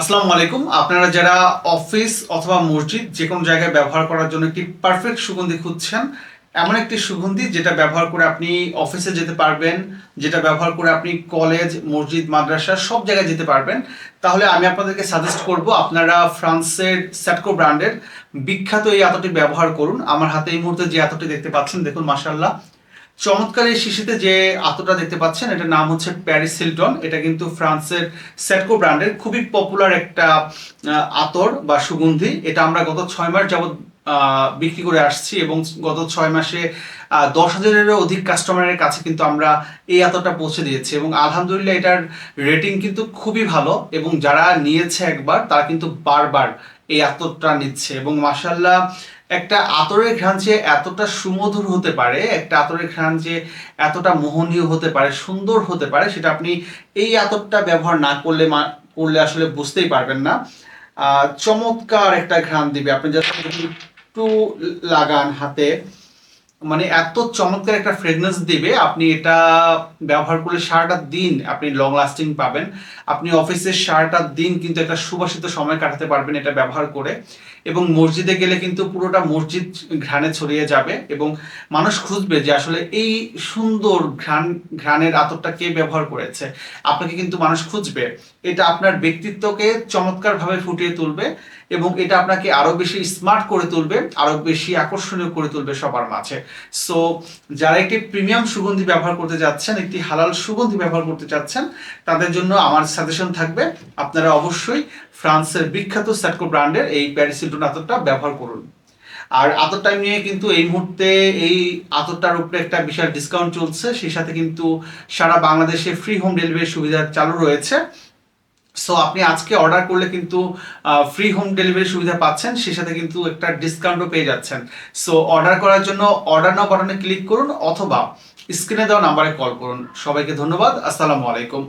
আসসালামু আলাইকুম। আপনারা যারা অফিস অথবা মসজিদ যে কোনো জায়গায় ব্যবহার করার জন্য একটি পারফেক্ট সুগন্ধি খুঁজছেন, এমন একটি সুগন্ধি যেটা ব্যবহার করে আপনি অফিসে যেতে পারবেন, যেটা ব্যবহার করে আপনি কলেজ, মসজিদ, মাদ্রাসা সব জায়গায় যেতে পারবেন, তাহলে আমি আপনাদেরকে সাজেস্ট করব আপনারা ফ্রান্সের স্যাটকো ব্র্যান্ডের বিখ্যাত এই আতরটি ব্যবহার করুন। আমার হাতে এই মুহূর্তে যে আতরটি দেখতে পাচ্ছেন, দেখুন মাশাআল্লাহ, চমৎকার এই শিশিতে যে আতরটা দেখতে পাচ্ছেন, এটার নাম হচ্ছে প্যারিস হিলটন। এটা কিন্তু ফ্রান্সের সেটকো ব্র্যান্ডের খুবই পপুলার একটা আতর বা সুগন্ধি। এটা আমরা গত 6 মাস যাবৎ বিক্রি করে আসছি এবং গত 6 মাসে 10,000-এরও অধিক কাস্টমারের কাছে কিন্তু আমরা এই আতরটা পৌঁছে দিয়েছি এবং আলহামদুলিল্লাহ এটার রেটিং কিন্তু খুবই ভালো এবং যারা নিয়েছে একবার তারা কিন্তু বারবার এই আতরটা নিচ্ছে এবং মাশাআল্লাহ একটা আতরের ঘ্রাণ যে এতটা সুমধুর হতে পারে, একটা আতরের ঘ্রাণ যে এতটা মোহনীয় হতে পারে, সুন্দর হতে পারে, সেটা আপনি এই আতরটা ব্যবহার না করলে করলে আসলে বুঝতেই পারবেন না। চমৎকার একটা ঘ্রাণ দিবে আপনি যখন একটু লাগান হাতে, মানে এত চমৎকার একটা ফ্রেগনেন্স দিবে। আপনি এটা ব্যবহার করলে সারাটা দিন আপনি লং লাস্টিং পাবেন। আপনি অফিসের সারাটা দিন কিন্তু একটা সুবাসিত সময় কাটাতে পারবেন এটা ব্যবহার করে এবং মসজিদে গেলে কিন্তু পুরোটা মসজিদ ঘ্রাণে ছড়িয়ে যাবে এবং মানুষ খুঁজবে যে আসলে এই সুন্দর ঘ্রাণের আতরটা কে ব্যবহার করেছে। আপনাকে কিন্তু মানুষ খুঁজবে। এটা আপনার ব্যক্তিত্বকে চমৎকারভাবে ফুটিয়ে তুলবে এবং এটা আপনাকে আরো বেশি স্মার্ট করে তুলবে, আরো বেশি আকর্ষণীয় করে তুলবে সবার মাঝে। সো যারা একটি প্রিমিয়াম সুগন্ধি ব্যবহার করতে যাচ্ছেন, একটি হালাল সুগন্ধি ব্যবহার করতে চাচ্ছেন, তাদের জন্য আমার সাজেশন থাকবে আপনারা অবশ্যই ফ্রান্সের বিখ্যাত স্যাটকো ব্র্যান্ডের এই প্যারিস হিলটন আতরটা ব্যবহার করুন। আর আতরটা নিয়ে কিন্তু এই মুহূর্তে এই আতরটার উপরে একটা বিশাল ডিসকাউন্ট চলছে, সেই সাথে কিন্তু সারা বাংলাদেশে ফ্রি হোম ডেলিভারি সুবিধা চালু রয়েছে। সো আপনি আজকে অর্ডার করলে কিন্তু ফ্রি হোম ডেলিভারি সুবিধা পাচ্ছেন, সেই সাথে কিন্তু একটা ডিসকাউন্টও পেয়ে যাচ্ছেন। সো অর্ডার করার জন্য অর্ডার নাও বাটনে ক্লিক করুন অথবা স্ক্রিনে দেওয়া নাম্বারে কল করুন। সবাইকে ধন্যবাদ। আসসালামু আলাইকুম।